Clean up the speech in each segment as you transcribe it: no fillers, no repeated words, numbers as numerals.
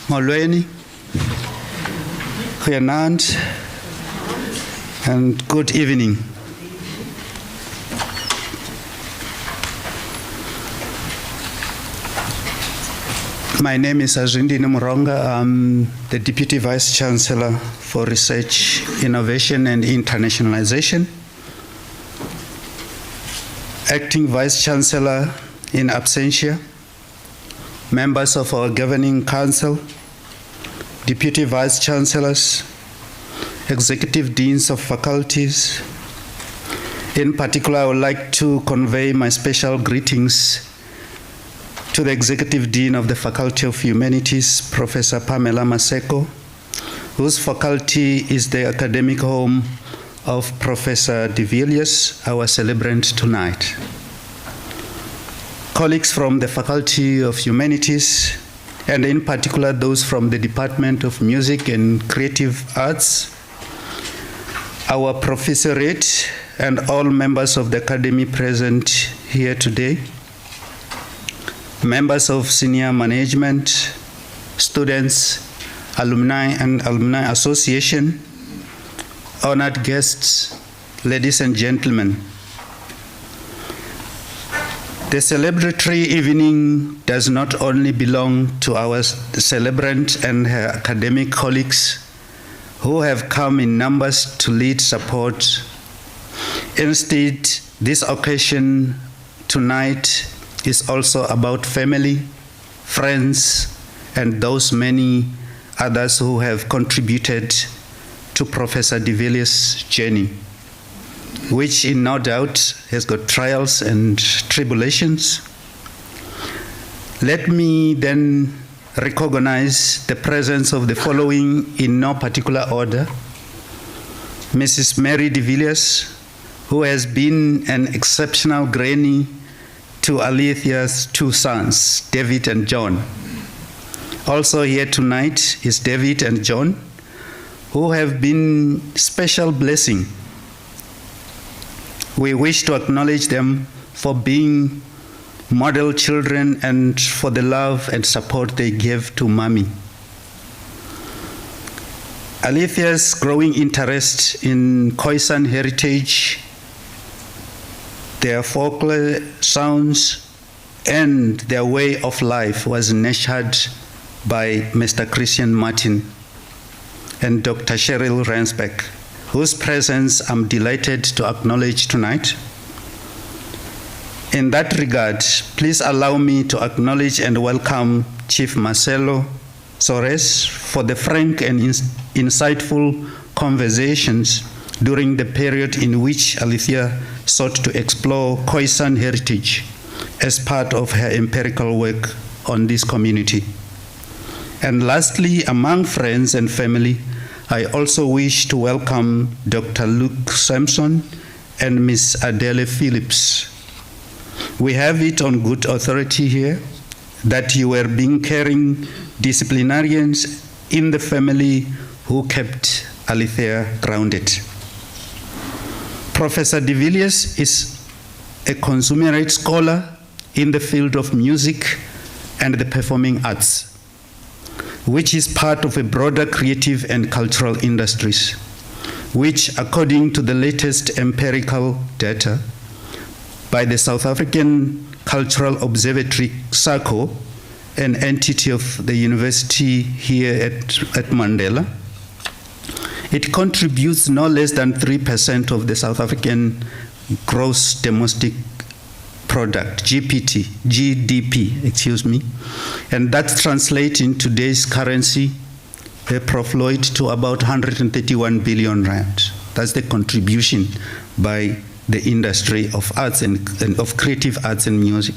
Molweni, goeienaand, and good evening. My name is Azwindini Muronga. I'm the Deputy Vice Chancellor for Research, Innovation and Internationalization, Acting Vice Chancellor in absentia, members of our Governing Council, Deputy Vice Chancellors, Executive Deans of Faculties. In particular, I would like to convey my special greetings to the Executive Dean of the Faculty of Humanities, Professor Pamela Maseko, whose faculty is the academic home of Professor De Villiers, our celebrant tonight. Colleagues from the Faculty of Humanities, and in particular those from the Department of Music and Creative Arts, our professoriate, and all members of the Academy present here today, members of senior management, students, alumni and alumni association, honored guests, ladies and gentlemen. The celebratory evening does not only belong to our celebrant and her academic colleagues who have come in numbers to lead support. Instead, this occasion tonight is also about family, friends, and those many others who have contributed to Professor De Villiers' journey, which in no doubt has got trials and tribulations. Let me then recognize the presence of the following in no particular order. Mrs. Mary De Villiers, who has been an exceptional granny to Alethea's two sons, David and John. Also here tonight is David and John, who have been special blessing. We wish to acknowledge them for being model children and for the love and support they gave to Mommy. Alethea's growing interest in Khoisan heritage, their folklore sounds, and their way of life was nurtured by Mr. Christian Martin and Dr. Cheryl Ransbeck, whose presence I'm delighted to acknowledge tonight. In that regard, please allow me to acknowledge and welcome Chief Marcelo Soares for the frank and insightful conversations during the period in which Alethea sought to explore Khoisan heritage as part of her empirical work on this community. And lastly, among friends and family, I also wish to welcome Dr. Luke Sampson and Ms. Adele Phillips. We have it on good authority here that you were being caring disciplinarians in the family who kept Alethea grounded. Professor De Villiers is a consummate scholar in the field of music and the performing arts, which is part of a broader creative and cultural industries, which, according to the latest empirical data by the South African Cultural Observatory, SACO, an entity of the university here at Mandela, it contributes no less than 3% of the South African gross domestic product, GDP, excuse me. And that translates in today's currency, Prof. Lloyd, to about 131 billion rand. That's the contribution by the industry of arts and of creative arts and music.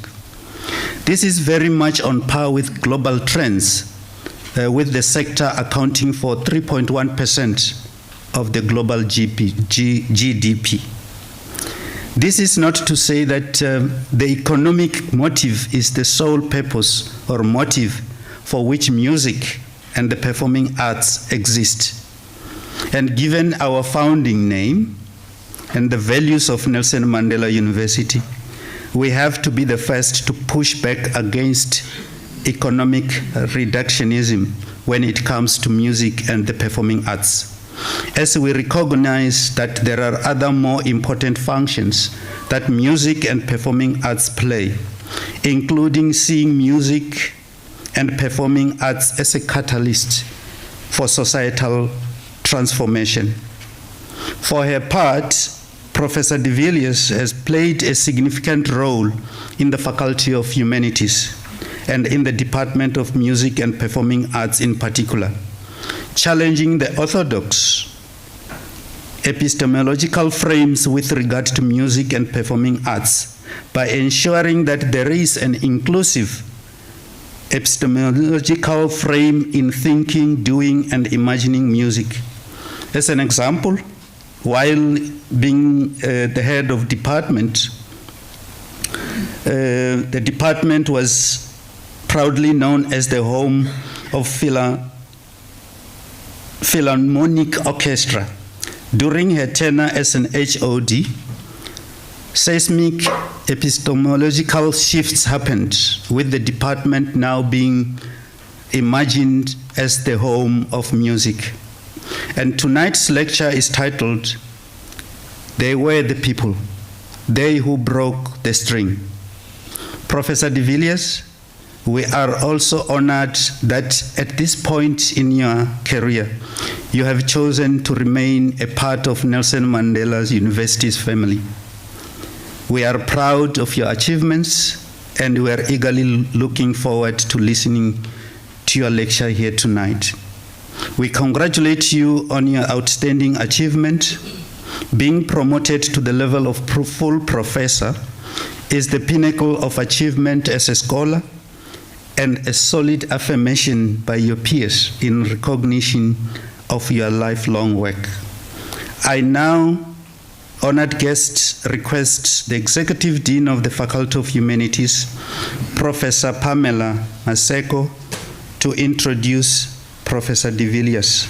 This is very much on par with global trends, with the sector accounting for 3.1% of the global GDP. This is not to say that the economic motive is the sole purpose or motive for which music and the performing arts exist. And given our founding name and the values of Nelson Mandela University, we have to be the first to push back against economic reductionism when it comes to music and the performing arts, as we recognize that there are other more important functions that music and performing arts play, including seeing music and performing arts as a catalyst for societal transformation. For her part, Professor De Villiers has played a significant role in the Faculty of Humanities and in the Department of Music and Performing Arts in particular, challenging the orthodox epistemological frames with regard to music and performing arts by ensuring that there is an inclusive epistemological frame in thinking, doing, and imagining music. As an example, while being the head of department, the department was proudly known as the home of Philharmonic Orchestra. During her tenure as an HOD, seismic epistemological shifts happened, with the department now being imagined as the home of music. And tonight's lecture is titled, "They Were the People, They Who Broke the String." Professor De Villiers, we are also honored that at this point in your career, you have chosen to remain a part of Nelson Mandela University's family. We are proud of your achievements, and we are eagerly looking forward to listening to your lecture here tonight. We congratulate you on your outstanding achievement. Being promoted to the level of full professor is the pinnacle of achievement as a scholar and a solid affirmation by your peers in recognition of your lifelong work. I now, honored guests, request the Executive Dean of the Faculty of Humanities, Professor Pamela Maseko, to introduce Professor De Villiers.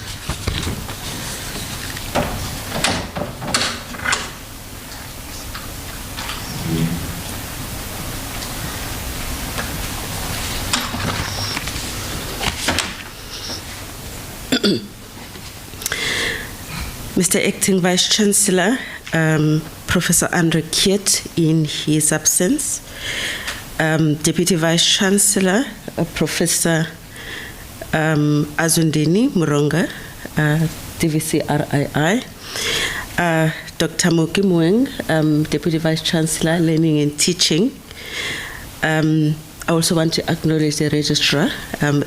Mr. Acting Vice-Chancellor, Professor Andre Kiet in his absence, Deputy Vice-Chancellor, Professor Azundini Muronga, DVC-RII, Dr. Moki Mueng, Deputy Vice-Chancellor, Learning and Teaching. I also want to acknowledge the Registrar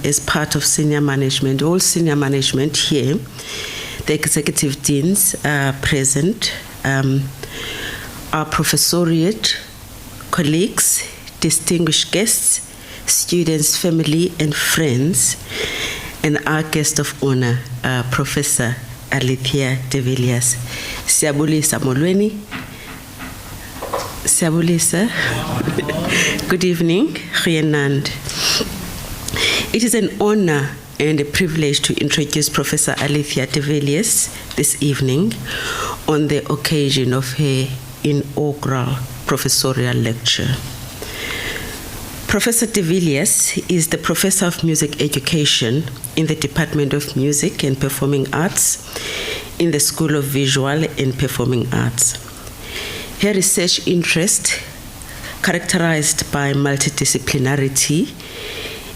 as part of senior management, all senior management here. The executive deans are present, our professorial colleagues, distinguished guests, students, family, and friends, and our guest of honor, Professor Alethea De Villiers. Siyabulisa molweni. Siyabulisa. Good evening, Rienand. It is an honor and a privilege to introduce Professor Alethea De Villiers this evening on the occasion of her inaugural professorial lecture. Professor De Villiers is the Professor of Music Education in the Department of Music and Performing Arts in the School of Visual and Performing Arts. Her research interest, characterized by multidisciplinarity,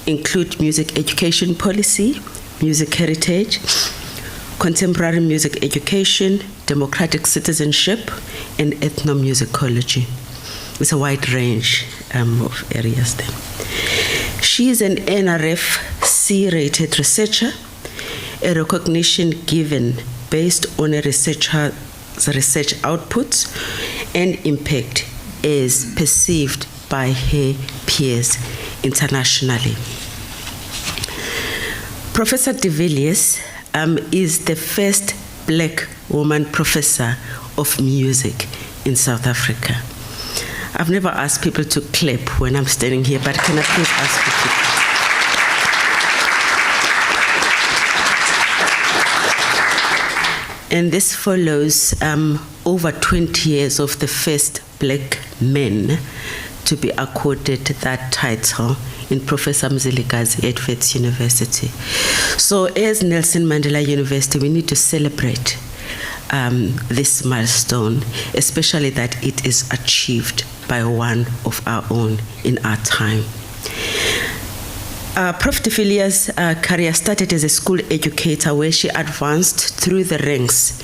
include music education policy, music heritage, contemporary music education, democratic citizenship, and ethnomusicology. It's a wide range of areas there. She is an NRF C-rated researcher, a recognition given based on a researcher's research outputs and impact as perceived by her peers internationally. Professor De Villiers is the first Black woman professor of music in South Africa. I've never asked people to clap when I'm standing here, but can I please ask you to? And this follows over 20 years of the first Black men to be accorded that title in Professor Mzilikazi at Wits University. So as Nelson Mandela University, we need to celebrate this milestone, especially that it is achieved by one of our own in our time. Prof. De Villiers' career started as a school educator where she advanced through the ranks.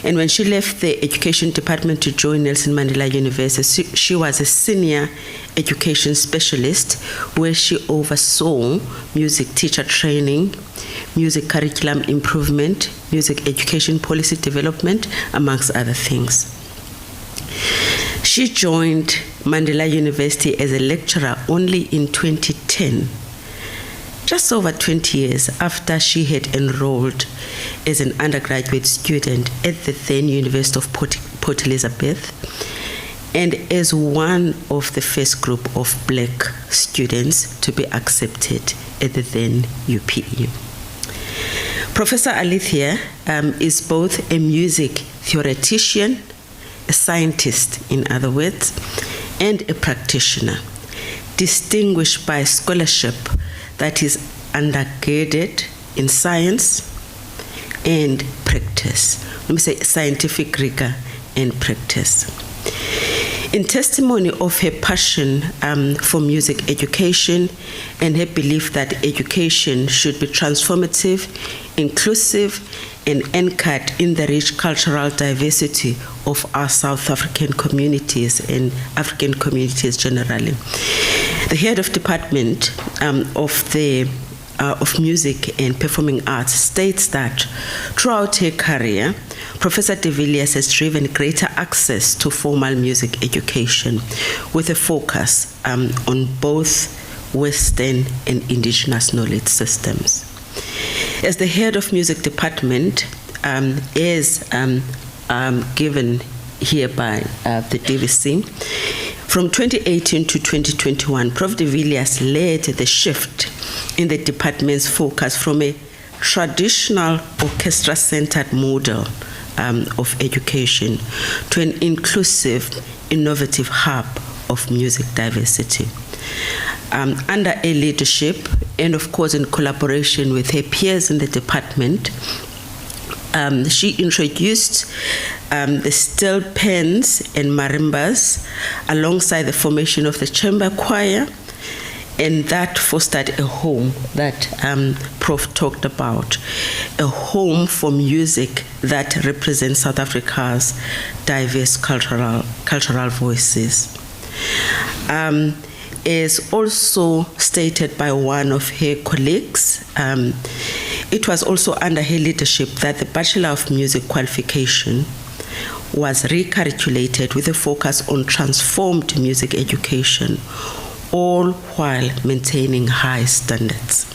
And when she left the education department to join Nelson Mandela University, she was a senior education specialist where she oversaw music teacher training, music curriculum improvement, music education policy development, amongst other things. She joined Mandela University as a lecturer only in 2010, just over 20 years after she had enrolled as an undergraduate student at the then University of Port Elizabeth, and as one of the first group of black students to be accepted at the then UPE. Professor Alethea is both a music theoretician, a scientist, in other words, and a practitioner, distinguished by scholarship that is undergirded in science and practice. Let me say scientific rigor and practice. In testimony of her passion for music education and her belief that education should be transformative, inclusive, and anchored in the rich cultural diversity of our South African communities and African communities generally, the head of department of music and performing arts states that throughout her career, Professor De Villiers has driven greater access to formal music education with a focus on both Western and indigenous knowledge systems. As the head of music department, is given here by the DVC, from 2018 to 2021, Prof. De Villiers led the shift in the department's focus from a traditional orchestra-centered model of education to an inclusive, innovative hub of music diversity. Under her leadership, and of course in collaboration with her peers in the department, she introduced the steel pans and marimbas alongside the formation of the chamber choir, and that fostered a home that Prof talked about, a home for music that represents South Africa's diverse cultural voices. Is also stated by one of her colleagues, it was also under her leadership that the Bachelor of Music qualification was recalculated with a focus on transformed music education, all while maintaining high standards.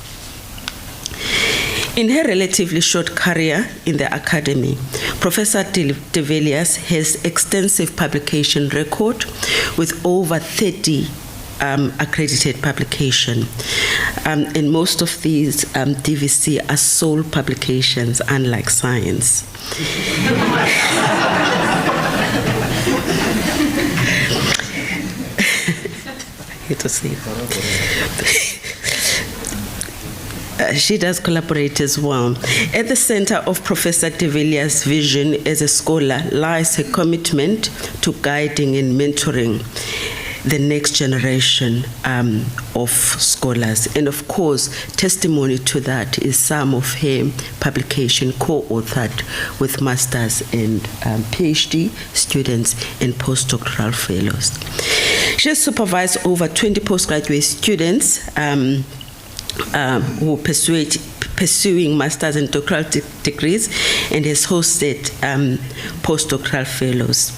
In her relatively short career in the academy, Professor De Villiers has extensive publication record with over 30 accredited publication, and most of these DVC are sole publications, unlike science. I hate to say it. She does collaborate as well. At the center of Professor De Villiers' vision as a scholar lies her commitment to guiding and mentoring the next generation of scholars. And of course, testimony to that is some of her publication co-authored with master's and PhD students and postdoctoral fellows. She has supervised over 20 postgraduate students who pursuing master's and doctoral degrees, and has hosted postdoctoral fellows.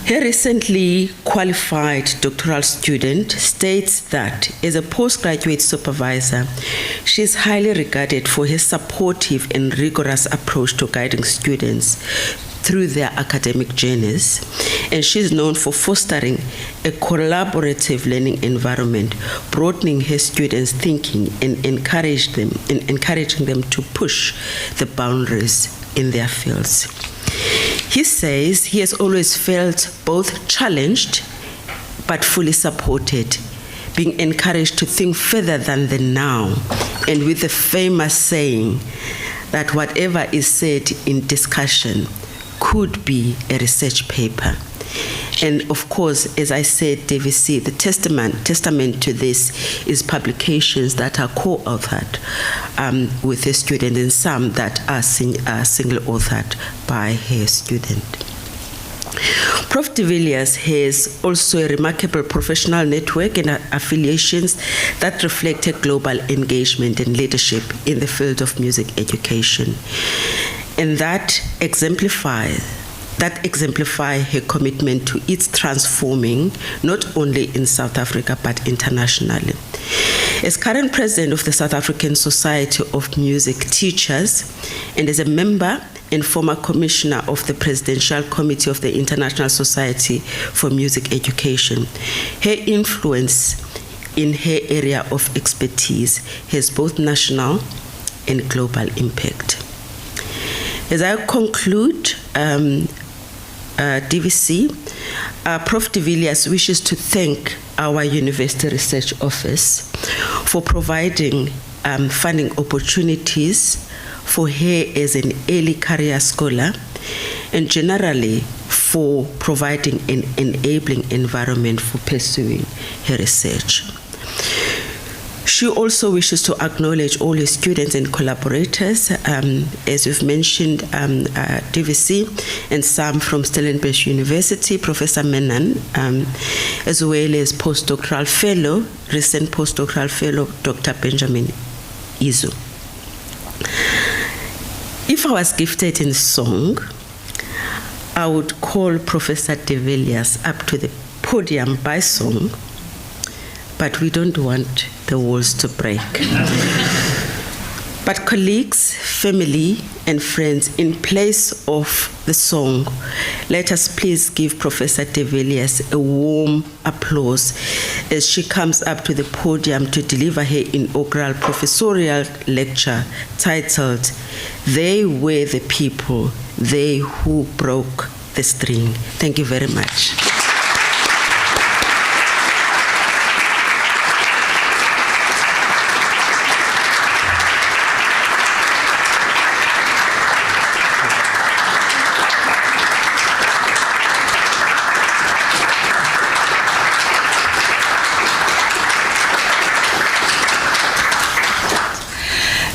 Her recently qualified doctoral student states that as a postgraduate supervisor, she is highly regarded for her supportive and rigorous approach to guiding students through their academic journeys, and she is known for fostering a collaborative learning environment, broadening her students' thinking and encouraging them to push the boundaries in their fields. He says he has always felt both challenged but fully supported being encouraged to think further than the now, and with the famous saying that whatever is said in discussion could be a research paper. And of course, as I said, DVC, the testament to this is publications that are co-authored with a student, and some that are single-authored by her student. Prof. De Villiers has also a remarkable professional network and affiliations that reflect her global engagement and leadership in the field of music education, and that exemplify her commitment to its transforming, not only in South Africa, but internationally. As current president of the South African Society of Music Teachers, and as a member and former commissioner of the Presidential Committee of the International Society for Music Education, her influence in her area of expertise has both national and global impact. As I conclude, DVC, Prof. De Villiers wishes to thank our University Research Office for providing funding opportunities for her as an early career scholar, and generally for providing an enabling environment for pursuing her research. She also wishes to acknowledge all her students and collaborators, as we've mentioned, DVC, and some from Stellenbosch University, Professor Menon, as well as postdoctoral fellow, recent postdoctoral fellow, Dr. Benjamin Izu. If I was gifted in song, I would call Professor De Villiers up to the podium by song, but we don't want the walls to break. But colleagues, family, and friends, in place of the song, let us please give Professor De Villiers a warm applause as she comes up to the podium to deliver her inaugural professorial lecture titled, "They Were the People, They Who Broke the String." Thank you very much.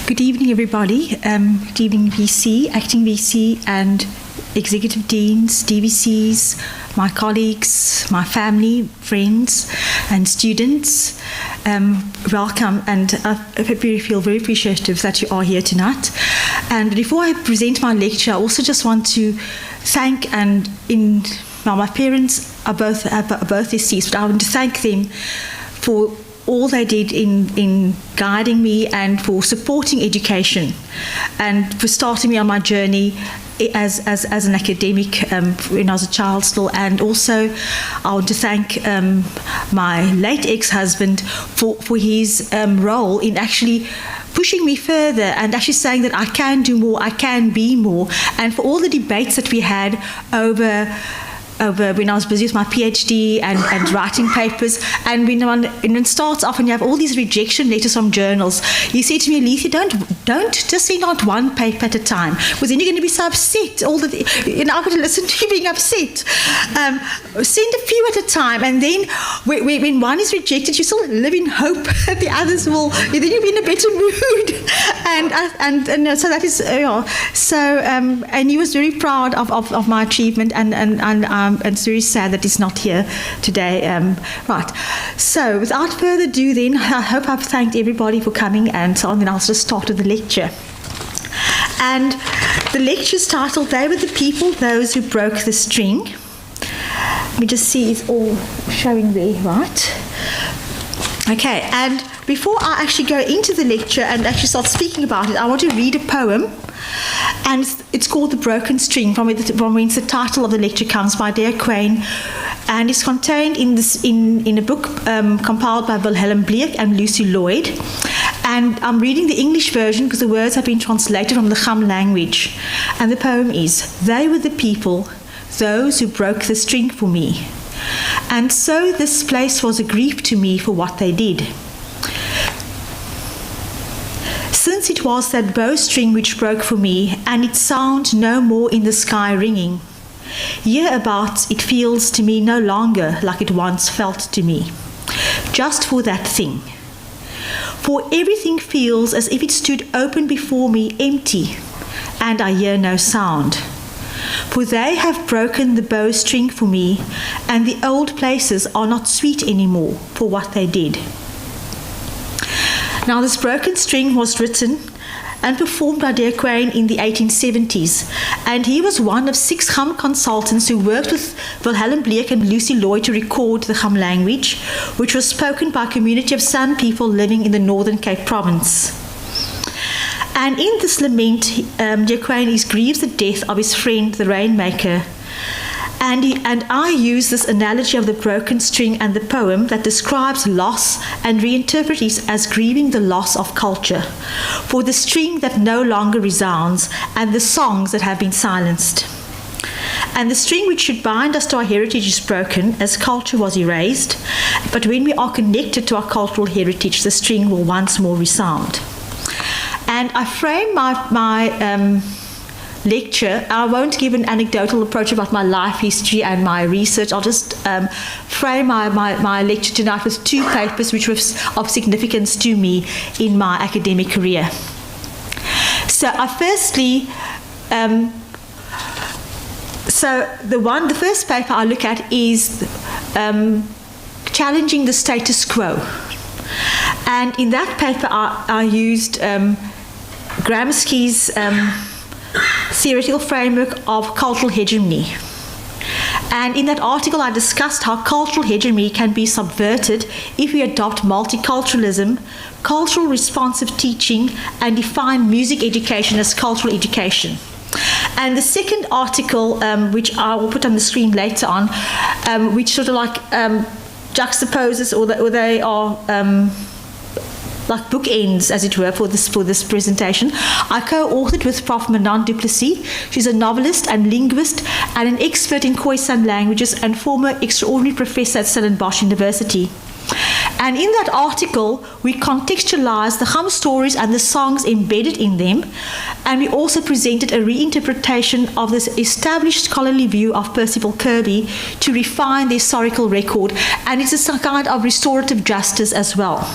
Good evening, everybody. Good evening, VC, acting VC, and executive deans, DVCs, my colleagues, my family, friends, and students. Welcome, and I feel very appreciative that you are here tonight. And before I present my lecture, I also just want to thank, my parents are both deceased, but I want to thank them for all they did in guiding me and for supporting education and for starting me on my journey as an academic when I was a child still. And also I want to thank my late ex-husband for his role in actually pushing me further and actually saying that I can do more, I can be more, and for all the debates that we had over when I was busy with my PhD and writing papers. And when it starts off and you have all these rejection letters from journals, he said to me, Alethea, don't just send out one paper at a time, because then you're going to be so upset. I'm going to listen to you being upset. Send a few at a time, and then when one is rejected, you still live in hope that the others will, then you'll be in a better mood. And so that is, and he was very proud of my achievement, and it's very sad that he's not here today. Right. So without further ado then, I hope I've thanked everybody for coming and so on, then I'll just start with the lecture. And the lecture's titled, "They Were the People, Those Who Broke the String." Let me just see, it's all showing there, right? Okay, and before I actually go into the lecture and actually start speaking about it, I want to read a poem. And it's called "The Broken String," from whence the title of the lecture comes, by Dare Quain, and it's contained in a book compiled by Wilhelm Bleek and Lucy Lloyd. And I'm reading the English version because the words have been translated from the Cham language. And the poem is, "They were the people, those who broke the string for me. And so this place was a grief to me for what they did. Since it was that bowstring which broke for me, and its sound no more in the sky ringing, hereabouts it feels to me no longer like it once felt to me, just for that thing. For everything feels as if it stood open before me empty, and I hear no sound. For they have broken the bowstring for me, and the old places are not sweet anymore for what they did. Now, this broken string was written and performed by De Quine in the 1870s, and he was one of 6 Cham consultants who worked with Wilhelm Bleek and Lucy Lloyd to record the Cham language, which was spoken by a community of San people living in the Northern Cape Province. And in this lament, De Quine grieves the death of his friend, the Rainmaker. And I use this analogy of the broken string and the poem that describes loss and reinterpret it as grieving the loss of culture, for the string that no longer resounds and the songs that have been silenced. And the string which should bind us to our heritage is broken as culture was erased, but when we are connected to our cultural heritage, the string will once more resound. And I frame my lecture. I won't give an anecdotal approach about my life history and my research. I'll just frame my lecture tonight with 2 papers which were of significance to me in my academic career. So I firstly, the first paper I look at is challenging the status quo. And in that paper I used Gramsci's theoretical framework of cultural hegemony. And in that article, I discussed how cultural hegemony can be subverted if we adopt multiculturalism, cultural responsive teaching, and define music education as cultural education. And the second article, which I will put on the screen later on, which sort of like juxtaposes, or they are like bookends, as it were, for this presentation. I co-authored with Prof. Manon du Plessis. She's a novelist and linguist and an expert in Khoisan languages and former extraordinary professor at Stellenbosch University. And in that article, we contextualized the Cham stories and the songs embedded in them, and we also presented a reinterpretation of this established scholarly view of Percival Kirby to refine the historical record, and it's a kind of restorative justice as well.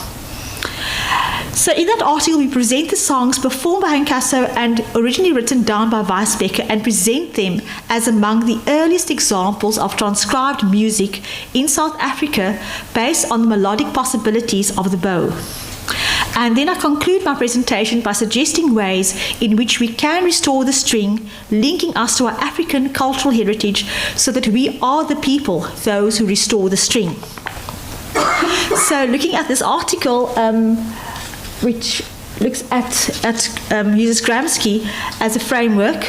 So in that article, we present the songs performed by Hankaso and originally written down by Weisbecker, and present them as among the earliest examples of transcribed music in South Africa based on the melodic possibilities of the bow. And then I conclude my presentation by suggesting ways in which we can restore the string, linking us to our African cultural heritage so that we are the people, those who restore the string. So looking at this article, which looks uses Gramsci as a framework,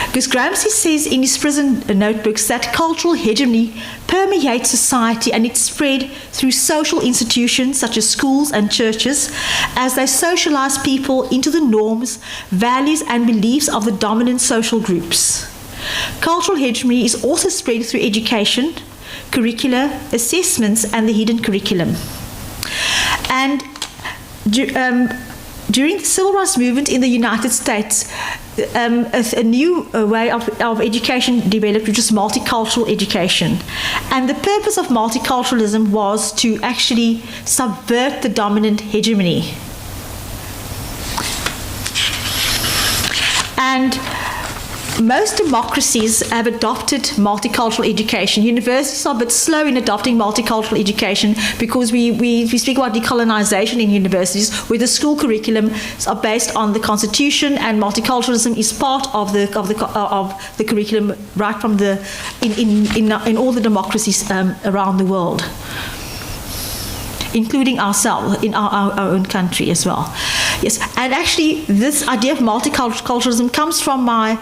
because Gramsci says in his prison notebooks that cultural hegemony permeates society and it's spread through social institutions such as schools and churches as they socialize people into the norms, values and beliefs of the dominant social groups. Cultural hegemony is also spread through education, curricula, assessments and the hidden curriculum. And during the civil rights movement in the United States, a new way of education developed, which was multicultural education. And the purpose of multiculturalism was to actually subvert the dominant hegemony. And most democracies have adopted multicultural education. Universities are a bit slow in adopting multicultural education because we speak about decolonization in universities, where the school curriculum are based on the Constitution, and multiculturalism is part of the curriculum right from in all the democracies around the world, including ourselves in our own country as well. Yes, and actually this idea of multiculturalism comes from my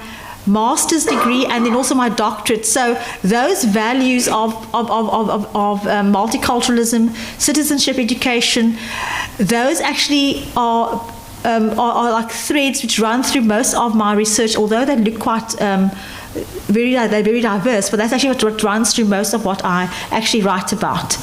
master's degree and then also my doctorate. So those values of multiculturalism, citizenship education, those actually are are like threads which run through most of my research, although they look quite they're very diverse, but that's actually what runs through most of what I actually write about.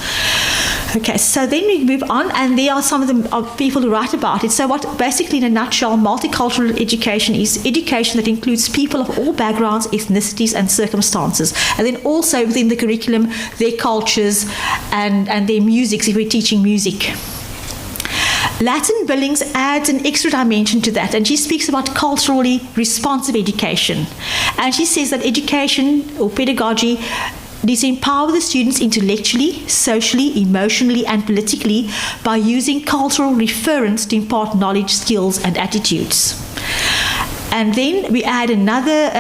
Okay, so then we move on, and there are some of the people who write about it. So what, basically in a nutshell, multicultural education is education that includes people of all backgrounds, ethnicities and circumstances. And then also within the curriculum, their cultures and their music, if we're teaching music. Latin Billings adds an extra dimension to that, and she speaks about culturally responsive education. And she says that education or pedagogy needs to empower the students intellectually, socially, emotionally, and politically by using cultural reference to impart knowledge, skills, and attitudes. And then we add another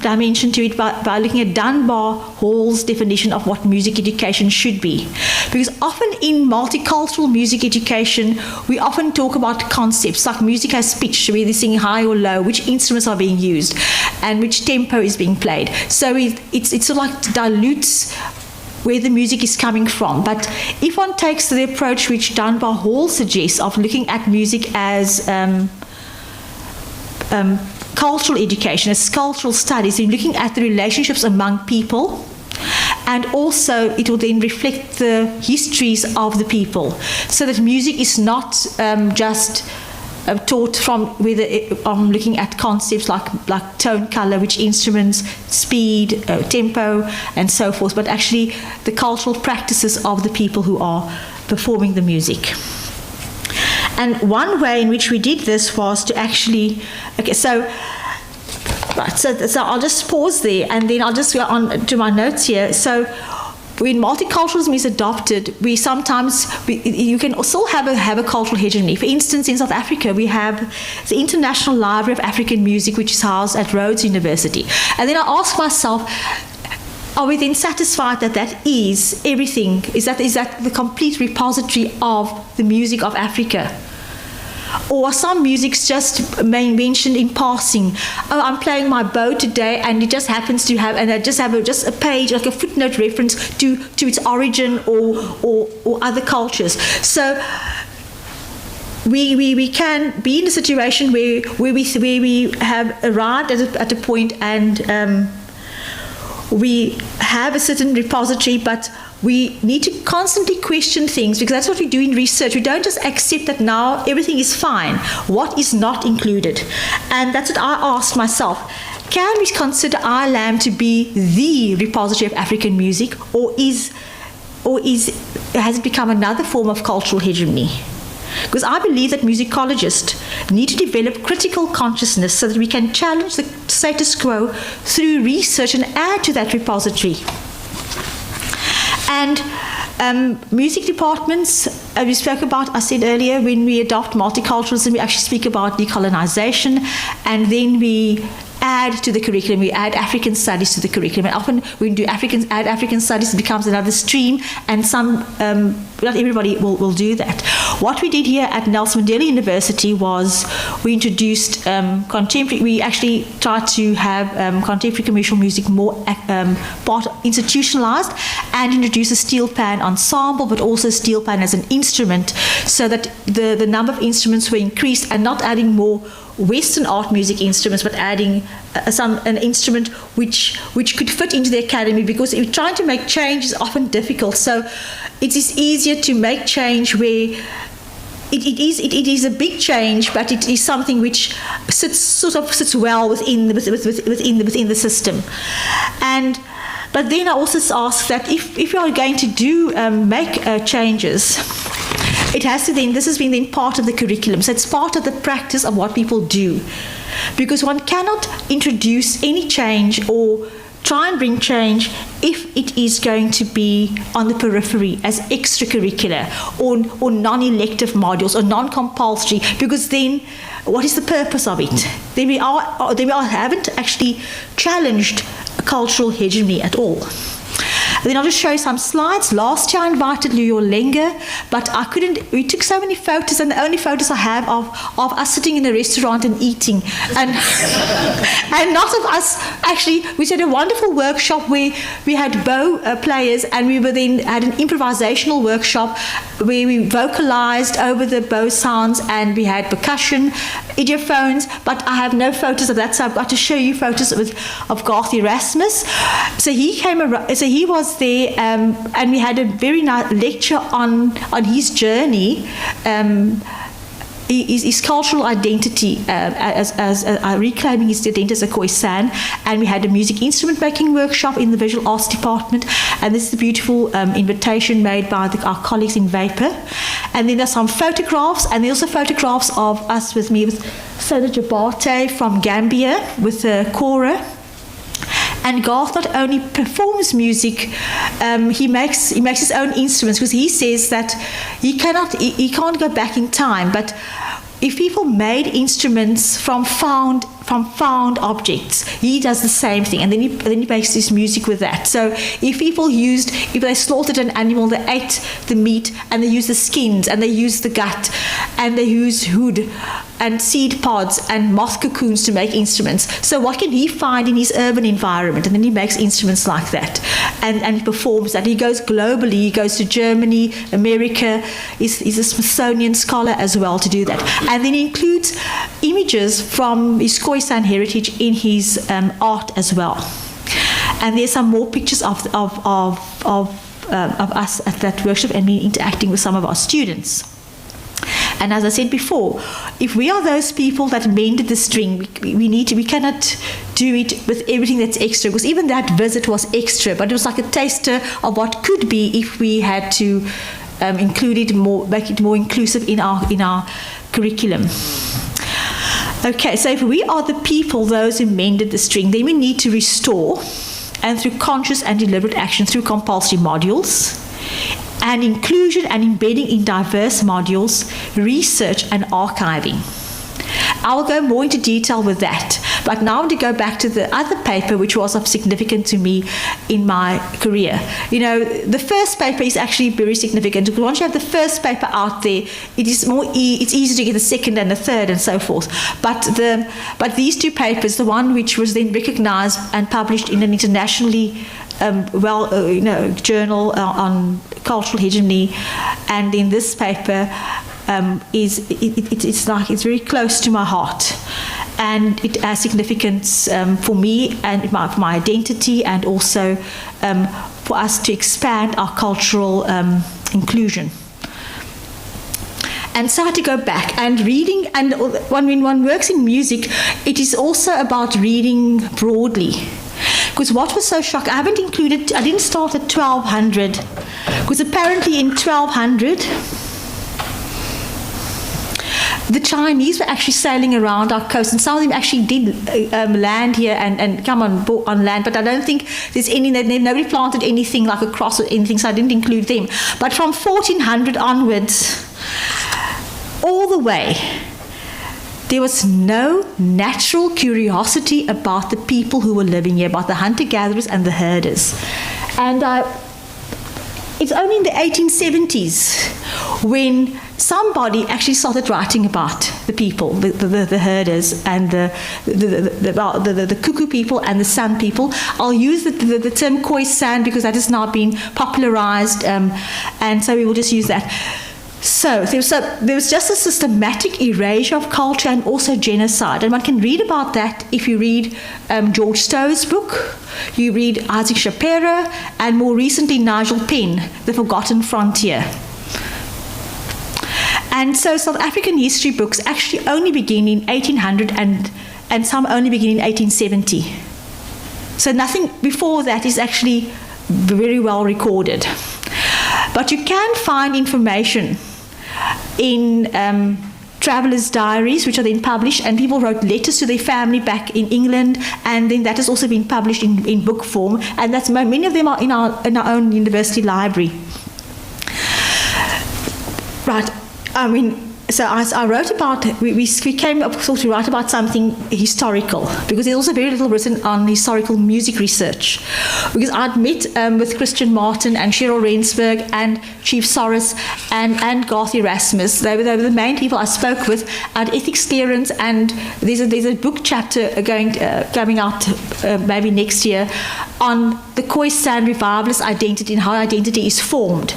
dimension to it by looking at Dunbar Hall's definition of what music education should be. Because often in multicultural music education, we often talk about concepts like music has pitch, whether singing high or low, which instruments are being used, and which tempo is being played. So it sort of like dilutes where the music is coming from. But if one takes the approach which Dunbar Hall suggests of looking at music as cultural education, as cultural studies, in looking at the relationships among people, and also it will then reflect the histories of the people, so that music is not just taught from whether looking at concepts like tone, color, which instruments, speed, tempo, and so forth, but actually the cultural practices of the people who are performing the music. And one way in which we did this was to actually, so I'll just pause there, and then I'll just go on to my notes here. So when multiculturalism is adopted, you can still have a cultural hegemony. For instance, in South Africa, we have the International Library of African Music, which is housed at Rhodes University. And then I ask myself, are we then satisfied that that is everything? Is that the complete repository of the music of Africa? Or are some musics just mentioned in passing? Oh, I'm playing my bow today, and it just happens to have, and I just have just a page, like a footnote reference to its origin or other cultures. So we can be in a situation where we have arrived at a point, and we have a certain repository, but we need to constantly question things, because that's what we do in research. We don't just accept that now everything is fine. What is not included? And that's what I asked myself. Can we consider ILAM to be the repository of African music, or has it become another form of cultural hegemony? Because I believe that musicologists need to develop critical consciousness so that we can challenge the status quo through research and add to that repository. And music departments, we spoke about, I said earlier, when we adopt multiculturalism, we actually speak about decolonization, and then we add to the curriculum, we add African studies to the curriculum. And often when we add African studies, it becomes another stream, and not everybody will do that. What we did here at Nelson Mandela University was we introduced contemporary, we actually tried to have contemporary commercial music more institutionalized, and introduce a steel pan ensemble, but also steel pan as an instrument, so that the number of instruments were increased, and not adding more Western art music instruments, but adding an instrument which could fit into the academy, because if trying to make change is often difficult. So it is easier to make change where it is a big change, but it is something which sits well within the system. But then I also ask that if you are going to make changes, it has to then, this has been then part of the curriculum. So it's part of the practice of what people do. Because one cannot introduce any change or try and bring change if it is going to be on the periphery as extracurricular or non-elective modules or non-compulsory, because then what is the purpose of it? Then we haven't actually challenged a cultural hegemony at all. And then I'll just show you some slides. Last year I invited Leo Lenger, but I couldn't. We took so many photos, and the only photos I have of us sitting in a restaurant and eating, and and not of us actually. We did a wonderful workshop where we had bow players, and we were then had an improvisational workshop where we vocalized over the bow sounds, and we had percussion, idiophones, but I have no photos of that, so I've got to show you photos of Garth Erasmus. So he came around, so he was there, and we had a very nice lecture on his journey, his cultural identity, as reclaiming his identity as a Khoisan, and we had a music instrument making workshop in the visual arts department, and this is a beautiful invitation made by our colleagues in Vapor. And then there's some photographs, and there's also photographs of us with Soda Jabate from Gambia with the kora. And Garth not only performs music, he makes his own instruments, because he says that he can't go back in time, but if people made instruments from found objects, he does the same thing, and then he makes his music with that. So if they slaughtered an animal, they ate the meat, and they used the skins, and they used the gut, and they used hood and seed pods and moth cocoons to make instruments. So what can he find in his urban environment? And then he makes instruments like that, and he performs that. He goes globally. He goes to Germany, America. He's a Smithsonian scholar as well to do that. And then he includes images from his Khoisan heritage in his art as well. And there's some more pictures of us at that workshop, and me interacting with some of our students. And as I said before, if we are those people that mended the string, we cannot do it with everything that's extra, because even that visit was extra, but it was like a taster of what could be if we had to include it more, make it more inclusive in our curriculum. Okay, so if we are the people, those who mended the string, then we need to restore, and through conscious and deliberate action, through compulsory modules, and inclusion and embedding in diverse modules, research and archiving. I'll go more into detail with that, but now I want to go back to the other paper which was of significance to me in my career. You know, the first paper is actually very significant, because once you have the first paper out there, it's easy to get the second and the third and so forth. But these two papers, the one which was then recognized and published in an internationally journal on cultural hegemony, and in this paper it's very close to my heart, and it has significance for me and for my identity, and also for us to expand our cultural inclusion. And so I had to go back and reading, and when one works in music, it is also about reading broadly. Because what was so shocking, I didn't start at 1200, because apparently in 1200, the Chinese were actually sailing around our coast, and some of them actually did land here and come on land, but I don't think there's nobody planted anything like a cross or anything, so I didn't include them. But from 1400 onwards, all the way, there was no natural curiosity about the people who were living here, about the hunter-gatherers and the herders. And it's only in the 1870s when somebody actually started writing about the people, the herders, and the Kuku people and the San people. I'll use the term Khoisan because that has now been popularized, and so we will just use that. So there was just a systematic erasure of culture and also genocide. And one can read about that if you read George Stowe's book, you read Isaac Shapiro, and more recently Nigel Penn, The Forgotten Frontier. And so South African history books actually only begin in 1800 and some only begin in 1870. So nothing before that is actually very well recorded. But you can find information in travelers' diaries, which are then published, and people wrote letters to their family back in England, and then that has also been published in book form, and that's many of them are in our own university library. Right. I mean, so I wrote about, we came up to write about something historical, because there's also very little written on historical music research. Because I'd met with Christian Martin and Cheryl Rensburg and Chief Soros and Garth Erasmus. They were the main people I spoke with at ethics clearance, and there's a book chapter coming out maybe next year on the Khoisan revivalist identity and how identity is formed.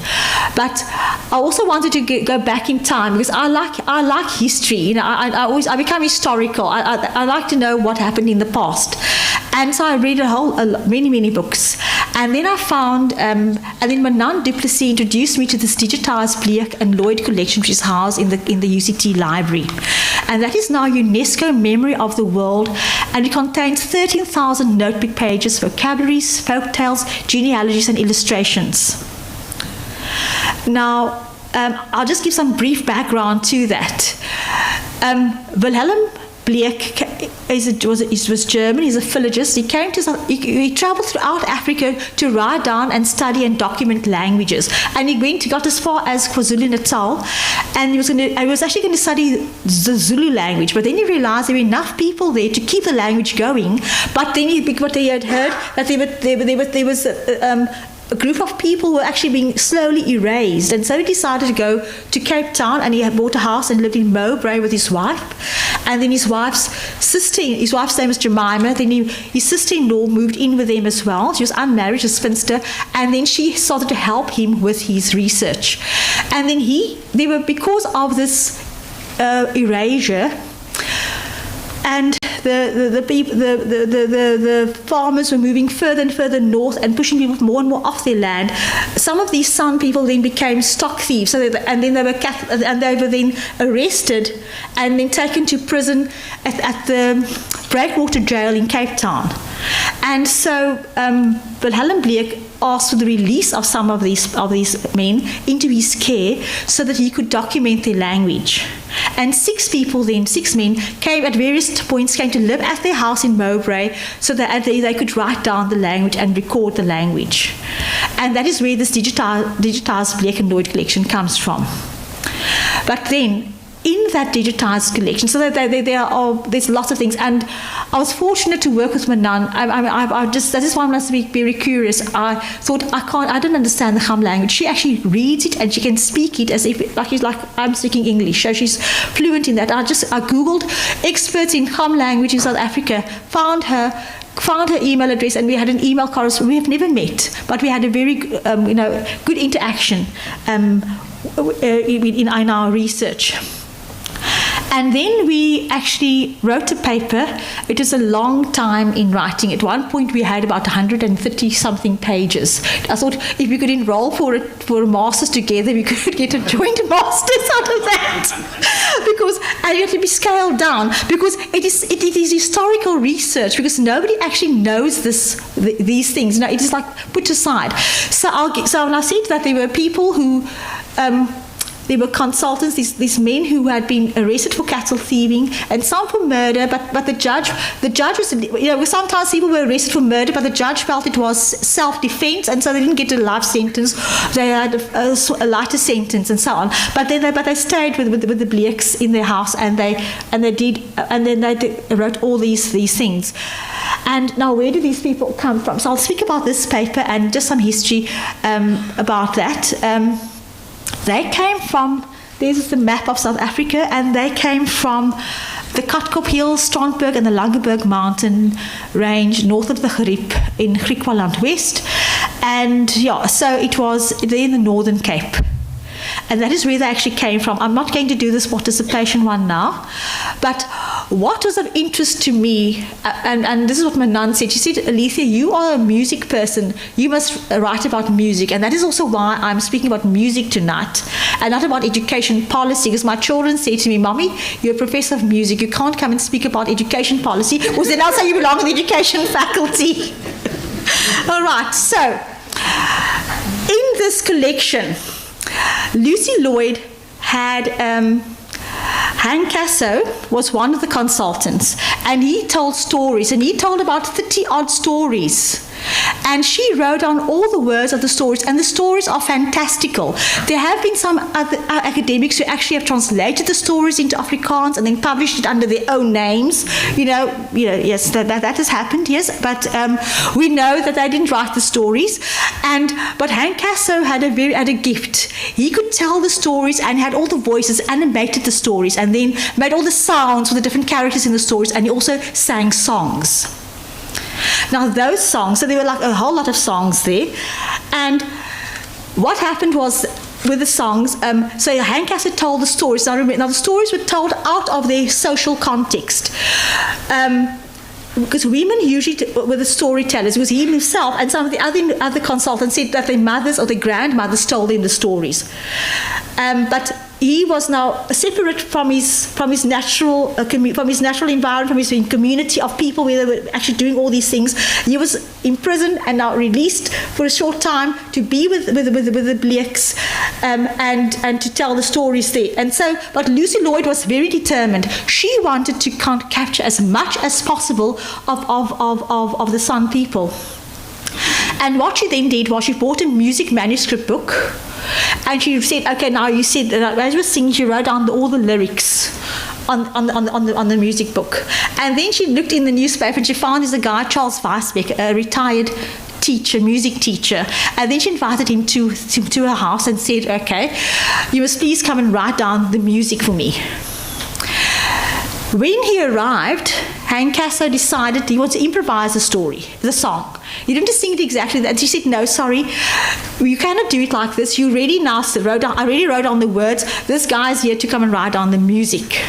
But I also wanted to go back in time, because I like history. You know, I become historical. I like to know what happened in the past, and so I read many books. And then I found, and then Manan du Plessis introduced me to this digitized Bleek and Lloyd collection, which is housed in the UCT library, and that is now UNESCO Memory of the World, and it contains 13,000 notebook pages, vocabularies, folk tales, genealogies, and illustrations. Now, I'll just give some brief background to that. Wilhelm Bleek was German. He's a philologist. He traveled throughout Africa to write down and study and document languages. And he got as far as KwaZulu-Natal, and he was actually going to study the Zulu language. But then he realized there were enough people there to keep the language going. But then he had heard that there was a group of people were actually being slowly erased, and so he decided to go to Cape Town, and he had bought a house and lived in Mowbray with his wife. And then his wife's name was Jemima. Then his sister-in-law moved in with them as well. She was unmarried, a spinster, and then she started to help him with his research. And then because of this erasure, and the farmers were moving further and further north and pushing people more and more off their land. Some of these San people then became stock thieves, and they were then arrested and then taken to prison at the Breakwater Jail in Cape Town. And so Wilhelm Bleek asked for the release of some of these men into his care so that he could document their language. And 6 men came at various points to live at their house in Mowbray so that they could write down the language and record the language. And that is where this digitized Bleek and Lloyd collection comes from. But then, in that digitized collection, so that there's lots of things, and I was fortunate to work with Manan. That is why I must be very curious. I thought I don't understand the Kham language. She actually reads it and she can speak it as if like I'm speaking English. So she's fluent in that. I googled experts in Kham language in South Africa, found her email address, and we had an email correspondence. We have never met, but we had a very good interaction in our research. And then we actually wrote a paper. It was a long time in writing. At one point, we had about 130-something pages. I thought if we could enroll for a master's together, we could get a joint master's out of that. And it had to be scaled down, because it is historical research, because nobody actually knows these things. It is like put aside. So when I said that there were people who... there were consultants, these men who had been arrested for cattle thieving and some for murder, but the judge was, sometimes people were arrested for murder, but the judge felt it was self-defense, and so they didn't get a life sentence. They had a lighter sentence and so on. But they stayed with the Bleeks in their house, and they wrote all these things. And now, where do these people come from? So I'll speak about this paper and just some history about that. They came from, this is the map of South Africa, and they came from the Katkop Hills, Strandberg, and the Langeberg mountain range north of the Gariep in Griqualand West. And so it was there in the Northern Cape. And that is where they actually came from. I'm not going to do this participation one now, but what was of interest to me, and this is what Manan said. She said, Alethea, you are a music person. You must write about music. And that is also why I'm speaking about music tonight and not about education policy, because my children say to me, Mommy, you're a professor of music. You can't come and speak about education policy, because then I'll say you belong in the education faculty. All right, so in this collection, Lucy Lloyd had... Hank Casso was one of the consultants, and he told stories, and he told about 30-odd stories And she wrote down all the words of the stories, and the stories are fantastical. There have been some other academics who actually have translated the stories into Afrikaans and then published it under their own names. Yes, that has happened, yes. But we know that they didn't write the stories. But Hank Casso had a gift. He could tell the stories and had all the voices, animated the stories, and then made all the sounds for the different characters in the stories, and he also sang songs. Now those songs, so there were like a whole lot of songs there, and what happened was with the songs, so Hank Casso told the stories. Now the stories were told out of their social context. Because women usually were the storytellers. It was he himself and some of the other consultants said that their mothers or their grandmothers told them the stories. But he was now separate from his natural environment, from his community of people where they were actually doing all these things. He was imprisoned and now released for a short time to be with the Bleeks and to tell the stories there. And so, but Lucy Lloyd was very determined. She wanted to capture as much as possible of the San people. And what she then did was she bought a music manuscript book. And she said, okay, now you said that as you were singing, she wrote down all the lyrics on the music book. And then she looked in the newspaper and she found there's a guy, Charles Weisbeck, a retired teacher, music teacher. And then she invited him to her house and said, okay, you must please come and write down the music for me. When he arrived, Hank Casso decided he wanted to improvise the song. He didn't just sing it exactly that. She said, no, sorry, you cannot do it like this. I already wrote down the words. This guy's here to come and write down the music.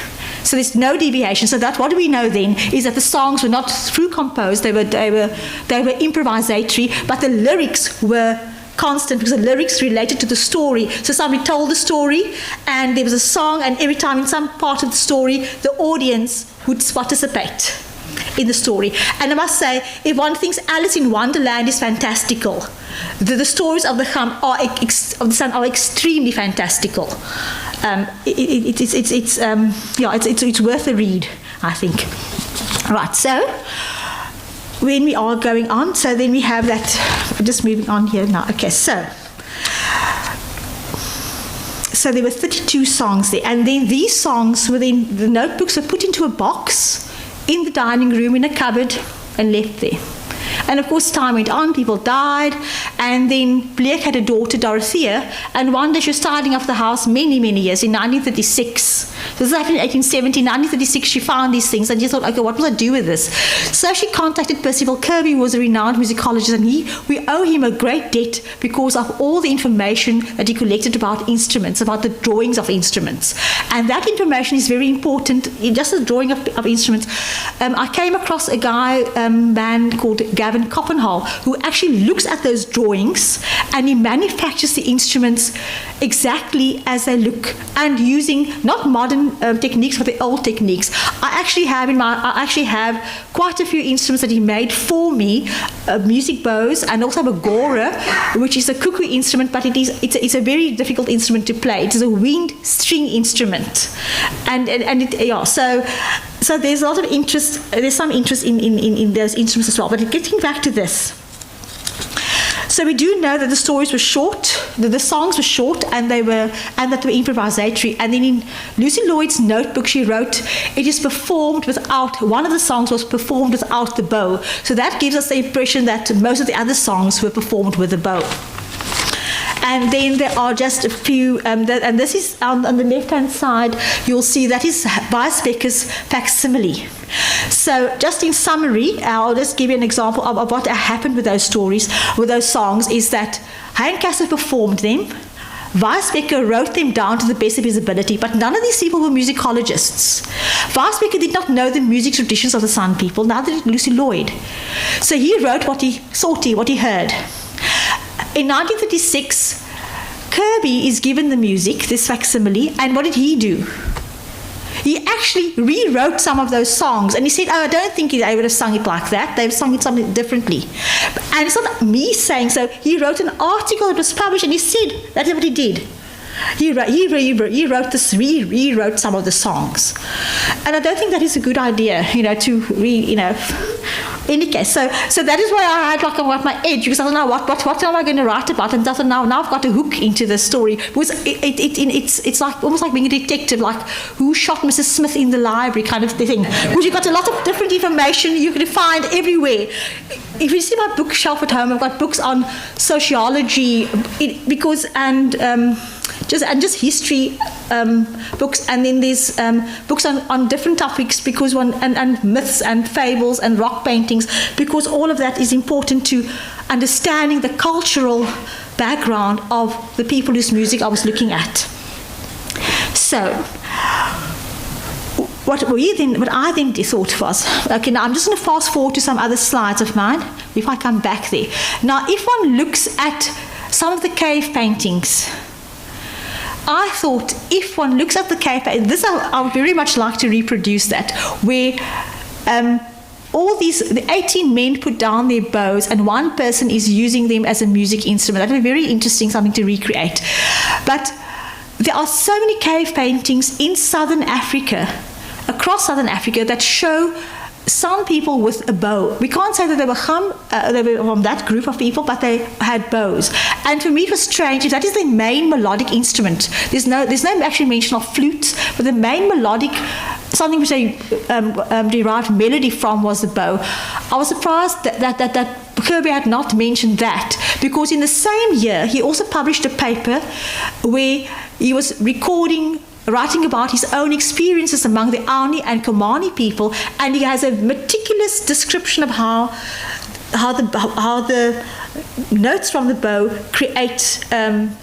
So there's no deviation. So that what do we know then is that the songs were not through composed. They were improvisatory, but the lyrics were constant because the lyrics related to the story. So somebody told the story and there was a song, and every time in some part of the story the audience would participate in the story. And I must say, if one thinks Alice in Wonderland is fantastical, the stories of the Sun are extremely fantastical. It's worth a read, I think. Right, so when we are going on, so then we have that, just moving on here now. Okay, so there were 32 songs there, and then these songs were then, the notebooks were put into a box in the dining room in a cupboard and left there. And of course, time went on, people died, and then Bleek had a daughter, Dorothea, and one day she was tidying up the house many, many years, in 1936. This happened in 1870. In 1936, she found these things, and she thought, okay, what will I do with this? So she contacted Percival Kirby, who was a renowned musicologist, and we owe him a great debt because of all the information that he collected about instruments, about the drawings of instruments. And that information is very important, just the drawing of instruments. I came across a man called Gavin Coppenhall, who actually looks at those drawings and he manufactures the instruments exactly as they look, and using not modern techniques but the old techniques. I actually have quite a few instruments that he made for me, music bows, and also have a gora, which is a cuckoo instrument, but it's a very difficult instrument to play. It is a wind string instrument, so there's a lot of interest. There's some interest in those instruments as well. But getting back to this, so we do know that the stories were short, that the songs were short, and that they were improvisatory. And then in Lucy Lloyd's notebook, she wrote, "It is performed without." One of the songs was performed without the bow. So that gives us the impression that most of the other songs were performed with a bow. And then there are just a few, and this is on the left-hand side, you'll see that is Weisbecker's facsimile. So just in summary, I'll just give you an example of what happened with those stories, with those songs, is that Hank Casso performed them, Weisbecker wrote them down to the best of his ability, but none of these people were musicologists. Weisbecker did not know the music traditions of the San people, neither did Lucy Lloyd. So he wrote what he heard. In 1936, Kirby is given the music, this facsimile, and what did he do? He actually rewrote some of those songs, and he said, I don't think they would have sung it like that. They've sung it something differently. And it's not me saying so. He wrote an article that was published, and he said that's what he did. He rewrote some of the songs. And I don't think that is a good idea, any case, so that is why I had like my edge, because I don't know what am I going to write about, and doesn't now I've got a hook into the story, because it's like almost like being a detective, like who shot Mrs. Smith in the library kind of thing, because you've got a lot of different information you can find everywhere. If you see my bookshelf at home, I've got books on sociology, just history books, and then there's books on different topics, because and myths and fables and rock paintings, because all of that is important to understanding the cultural background of the people whose music I was looking at. So what I then thought was, okay, now I'm just going to fast forward to some other slides of mine if I come back there. Now, if one looks at some of the cave paintings, I thought if one looks at the cave paintings, I would very much like to reproduce that, where the 18 men put down their bows and one person is using them as a music instrument. That would be very interesting, something to recreate. But there are so many cave paintings in Southern Africa, across Southern Africa, that show some people with a bow. We can't say that they were from that group of people, but they had bows. And for me, it was strange. If that is the main melodic instrument, there's no actually mention of flutes, but the main melodic, something which they derived melody from, was the bow. I was surprised that Kirby had not mentioned that, because in the same year he also published a paper where he was writing about his own experiences among the Auni and Komani people, and he has a meticulous description of how the notes from the bow create